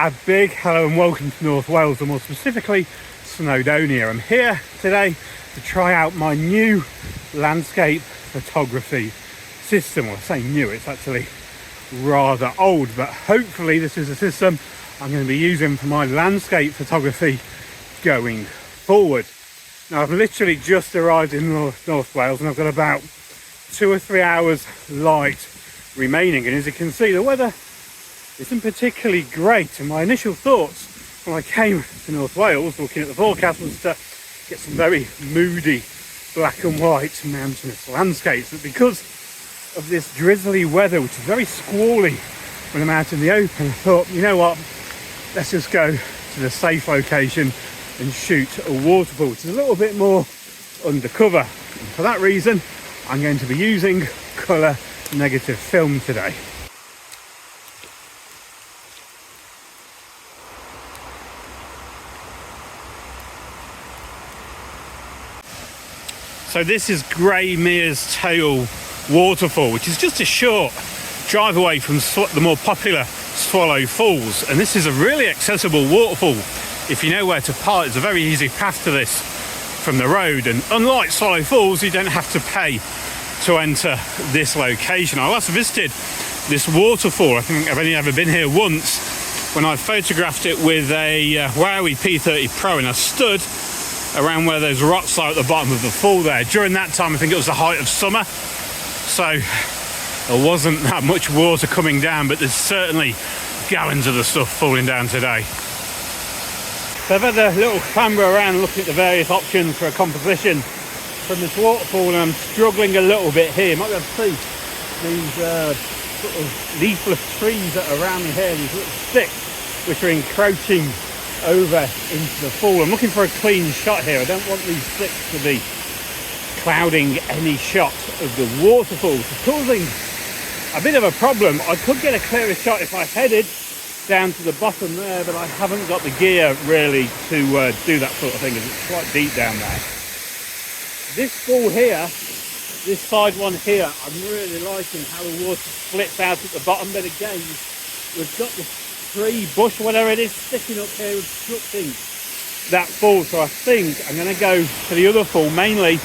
A big hello and welcome to North Wales, and more specifically Snowdonia. I'm here today to try out my new landscape photography system. Well, I say new, it's actually rather old, but hopefully this is a system I'm going to be using for my landscape photography going forward. Now, I've literally just arrived in North Wales and I've got about 2 or 3 hours light remaining, and as you can see, the weather isn't particularly great. And my initial thoughts when I came to North Wales looking at the forecast was to get some very moody black and white mountainous landscapes, but because of this drizzly weather, which is very squally when I'm out in the open, I thought, you know what, let's just go to the safe location and shoot a waterfall, which is a little bit more undercover. And for that reason, I'm going to be using colour negative film today. So this is Grey Mere's Tail waterfall, which is just a short drive away from the more popular Swallow Falls, and this is a really accessible waterfall if you know where to park. It's a very easy path to this from the road, and unlike Swallow Falls, you don't have to pay to enter this location. I last visited this waterfall, I think I've only ever been here once, when I photographed it with a Wowie P30 Pro, and I stood around where those rocks are at the bottom of the fall there. During that time, I think it was the height of summer, so there wasn't that much water coming down, but there's certainly gallons of the stuff falling down today. So I've had a little clamber around looking at the various options for a composition from this waterfall, and I'm struggling a little bit here. You might be able to see these sort of leafless trees that are around me here, these little sticks which are encroaching over into the fall. I'm looking for a clean shot here. I don't want these sticks to be clouding any shot of the waterfall. It's causing a bit of a problem. I could get a clearer shot if I headed down to the bottom there, but I haven't got the gear really to do that sort of thing, as it's quite deep down there. This fall here, this side one here, I'm really liking how the water splits out at the bottom, but again, we've got this tree, bush, whatever it is, sticking up here, obstructing that fall. So I think I'm going to go for the other fall, mainly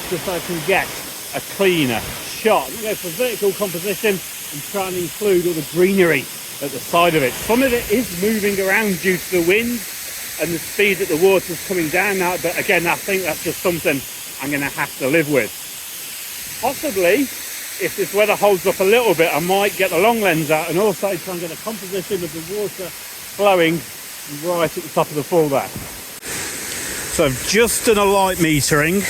just so I can get a cleaner shot. I'm going to go for vertical composition and try and include all the greenery at the side of it. Some of it is moving around due to the wind and the speed that the water's coming down now, but again, I think that's just something I'm going to have to live with. Possibly, if this weather holds up a little bit, I might get the long lens out and also try and get a composition of the water flowing right at the top of the fall there. So I've just done a light metering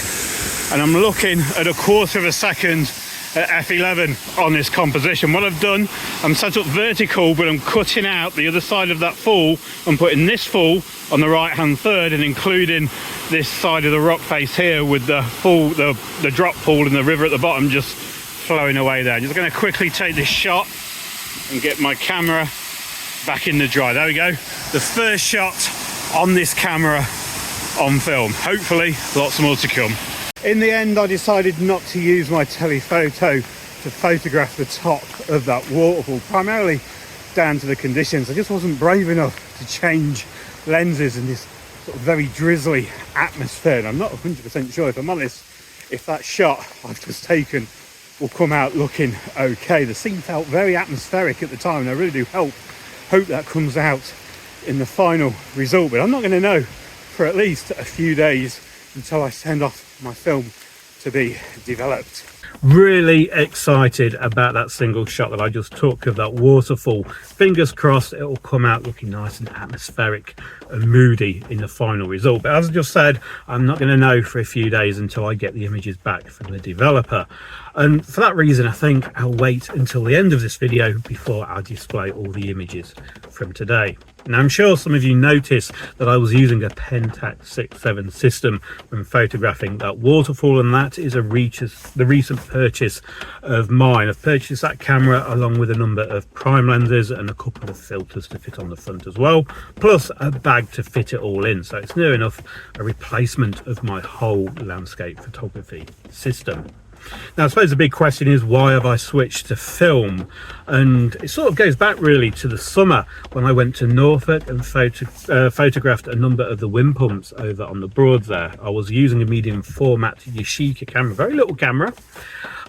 and I'm looking at 1/4 of a second at f11 on this composition. What I've done, I'm set up vertical, but I'm cutting out the other side of that fall and putting this fall on the right hand third and including this side of the rock face here with the fall, the drop pool and the river at the bottom just flowing away there. I'm just going to quickly take this shot and get my camera back in the dry. There we go. The first shot on this camera on film. Hopefully lots more to come. In the end, I decided not to use my telephoto to photograph the top of that waterfall, primarily down to the conditions. I just wasn't brave enough to change lenses in this sort of very drizzly atmosphere. And I'm not 100% sure, if I'm honest, if that shot I've just taken will come out looking okay. The scene felt very atmospheric at the time, and I really do hope that comes out in the final result, but I'm not going to know for at least a few days until I send off my film to be developed. Really excited about that single shot that I just took of that waterfall. Fingers crossed it will come out looking nice and atmospheric and moody in the final result. But as I just said, I'm not going to know for a few days until I get the images back from the developer. And for that reason, I think I'll wait until the end of this video before I display all the images from today. Now, I'm sure some of you noticed that I was using a Pentax 6.7 system when photographing that waterfall, and that is the recent purchase of mine. I've purchased that camera along with a number of prime lenses and a couple of filters to fit on the front as well, plus a bag to fit it all in. So it's near enough a replacement of my whole landscape photography system. Now, I suppose the big question is, why have I switched to film? And it sort of goes back really to the summer when I went to Norfolk and photographed a number of the wind pumps over on the Broads there. I was using a medium format Yashica camera, very little camera,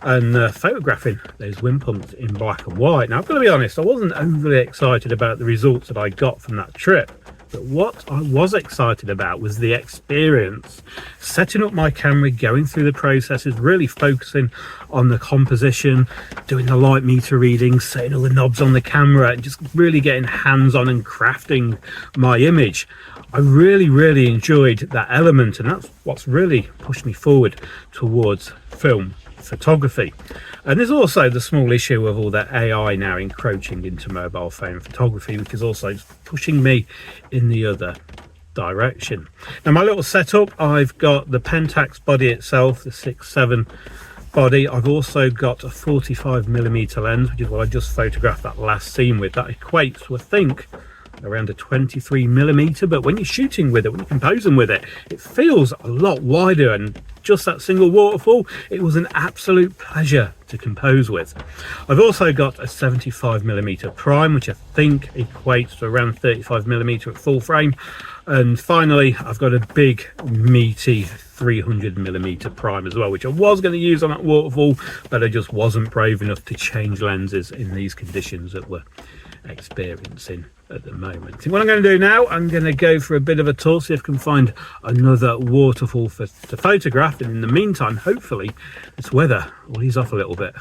and photographing those wind pumps in black and white. Now, I've got to be honest, I wasn't overly excited about the results that I got from that trip. But what I was excited about was the experience, setting up my camera, going through the processes, really focusing on the composition, doing the light meter readings, setting all the knobs on the camera, and just really getting hands-on and crafting my image. I really enjoyed that element, and that's what's really pushed me forward towards film photography. And there's also the small issue of all that AI now encroaching into mobile phone photography, which is also pushing me in the other direction. Now, my little setup, I've got the Pentax body itself, the 6.7 body. I've also got a 45mm lens, which is what I just photographed that last scene with. That equates to, I think, around a 23mm, but when you're shooting with it, when you're composing with it, it feels a lot wider, and just that single waterfall, it was an absolute pleasure to compose with. I've also got a 75mm prime, which I think equates to around 35mm at full frame, and finally I've got a big meaty 300mm prime as well, which I was going to use on that waterfall, but I just wasn't brave enough to change lenses in these conditions that we're experiencing at the moment. So what I'm going to do now, I'm going to go for a bit of a tour, see if I can find another waterfall to photograph, and in the meantime, hopefully this weather will ease off a little bit.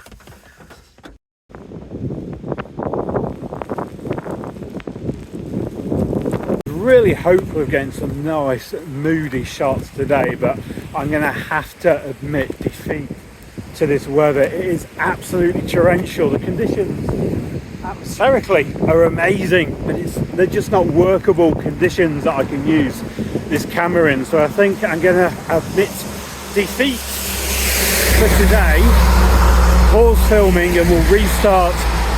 Really hopeful of getting some nice moody shots today, but I'm going to have to admit defeat to this weather. It is absolutely torrential. The conditions atmospherically are amazing, but they're just not workable conditions that I can use this camera in. So I think I'm going to admit defeat for today, pause filming, and we'll restart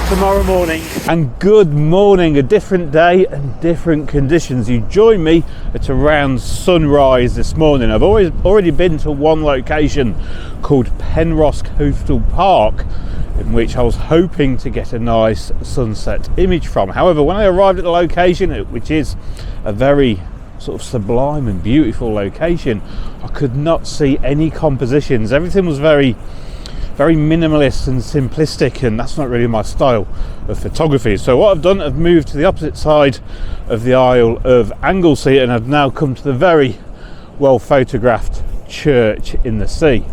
tomorrow morning. And good morning, a different day and different conditions. You join me at around sunrise this morning. I've already been to one location called Penrose Coastal Park, in which I was hoping to get a nice sunset image from. However, when I arrived at the location, which is a very sort of sublime and beautiful location, I could not see any compositions. Everything was very minimalist and simplistic, and that's not really my style of photography. So what I've done, I've moved to the opposite side of the Isle of Anglesey, and I've now come to the very well photographed church in the sea.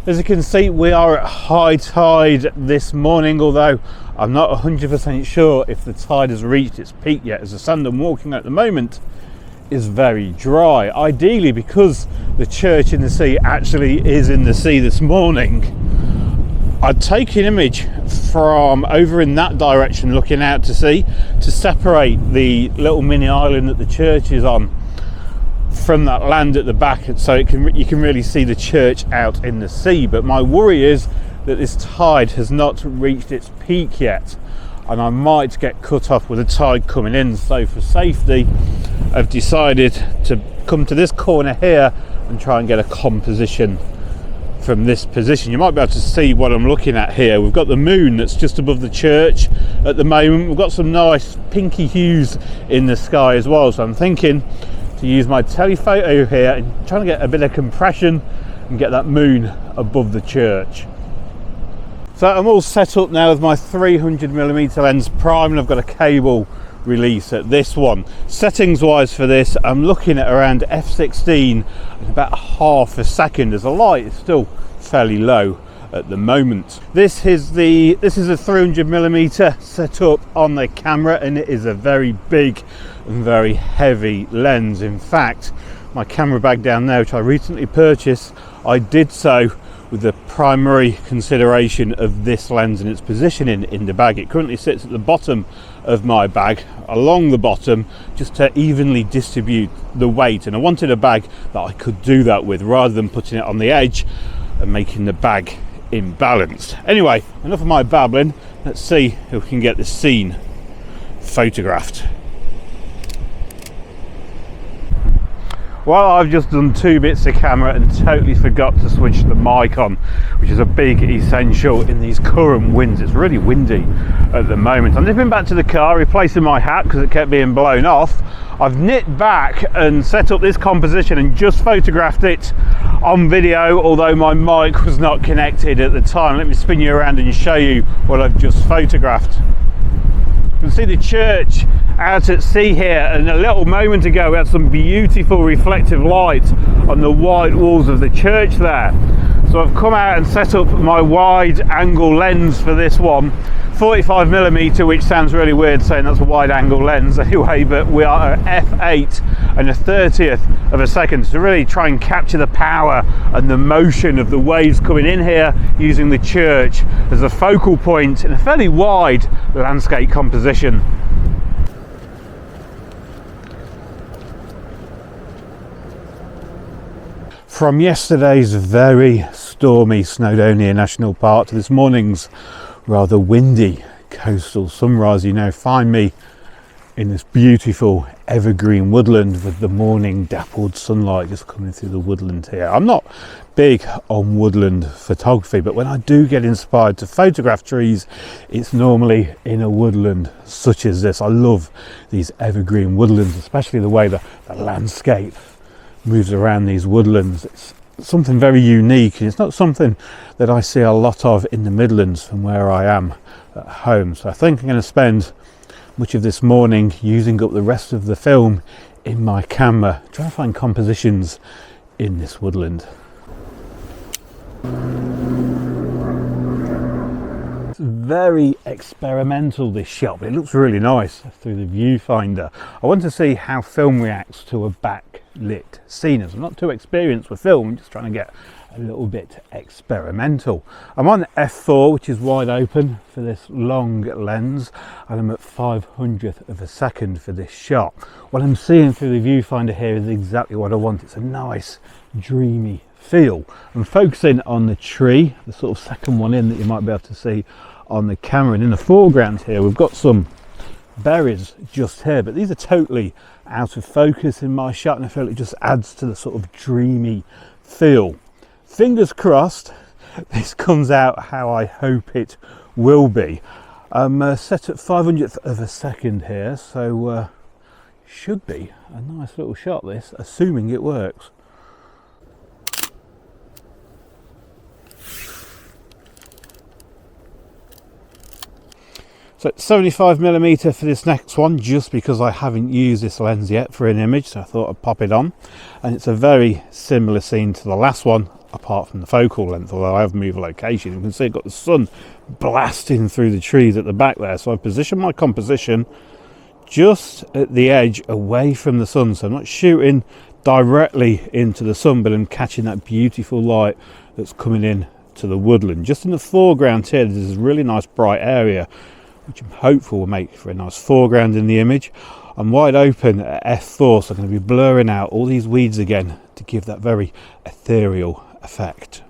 As you can see, we are at high tide this morning, although I'm not 100% sure if the tide has reached its peak yet, as the sand I'm walking at the moment is very dry. Ideally, because the church in the sea actually is in the sea this morning, I'd take an image from over in that direction looking out to sea to separate the little mini island that the church is on from that land at the back, so you can really see the church out in the sea. But my worry is that this tide has not reached its peak yet, and I might get cut off with the tide coming in. So for safety, I've decided to come to this corner here and try and get a composition from this position. You might be able to see what I'm looking at here. We've got the moon that's just above the church at the moment. We've got some nice pinky hues in the sky as well, so I'm thinking to use my telephoto here and trying to get a bit of compression and get that moon above the church. So I'm all set up now with my 300mm lens prime, and I've got a cable release at this one. Settings wise for this, I'm looking at around f16 and about half a second, as the light is still fairly low at the moment. This is a 300mm set up on the camera, and it is a very big and very heavy lens. In fact, my camera bag down there, which I recently purchased, I did so with the primary consideration of this lens and its positioning in the bag. It currently sits at the bottom of my bag, along the bottom, just to evenly distribute the weight, and I wanted a bag that I could do that with rather than putting it on the edge and making the bag imbalanced. Anyway, enough of my babbling. Let's see if we can get this scene photographed. Well, I've just done 2 bits of camera and totally forgot to switch the mic on, which is a big essential in these current winds. It's really windy at the moment. I'm nipping back to the car, replacing my hat because it kept being blown off. I've nipped back and set up this composition and just photographed it on video, although my mic was not connected at the time. Let me spin you around and show you what I've just photographed. You can see the church out at sea here, and a little moment ago we had some beautiful reflective light on the white walls of the church there. So I've come out and set up my wide angle lens for this one, 45mm, which sounds really weird saying that's a wide angle lens anyway, but we are at f8 and a 30th of a second to really try and capture the power and the motion of the waves coming in here, using the church as a focal point in a fairly wide landscape composition. From yesterday's very stormy Snowdonia National Park to this morning's rather windy coastal sunrise, you now find me in this beautiful evergreen woodland with the morning dappled sunlight just coming through the woodland here. I'm not big on woodland photography, but when I do get inspired to photograph trees, it's normally in a woodland such as this. I love these evergreen woodlands, especially the way the landscape moves around these woodlands. It's something very unique, and it's not something that I see a lot of in the Midlands from where I am at home. So I think I'm going to spend much of this morning using up the rest of the film in my camera, trying to find compositions in this woodland. It's very experimental, this shot, but it looks really nice through the viewfinder. I want to see how film reacts to a backlit scene. As I'm not too experienced with film, I'm just trying to get a little bit experimental. I'm on f4, which is wide open for this long lens, and I'm at 500th of a second for this shot. What I'm seeing through the viewfinder here is exactly what I want. It's a nice dreamy feel. I'm focusing on the tree, the sort of second one in that you might be able to see on the camera, and in the foreground here we've got some berries just here, but these are totally out of focus in my shot, and I feel it just adds to the sort of dreamy feel. Fingers crossed this comes out how I hope it will be. I'm set at 500th of a second here, so should be a nice little shot this, assuming it works. So 75mm for this next one, just because I haven't used this lens yet for an image, so I thought I'd pop it on. And it's a very similar scene to the last one, apart from the focal length, although I have moved location. You can see I've got the sun blasting through the trees at the back there, so I've positioned my composition just at the edge away from the sun, so I'm not shooting directly into the sun, but I'm catching that beautiful light that's coming in to the woodland. Just in the foreground here, there's this really nice bright area, which I'm hopeful will make for a nice foreground in the image. I'm wide open at f4, so I'm going to be blurring out all these weeds again to give that very ethereal effect.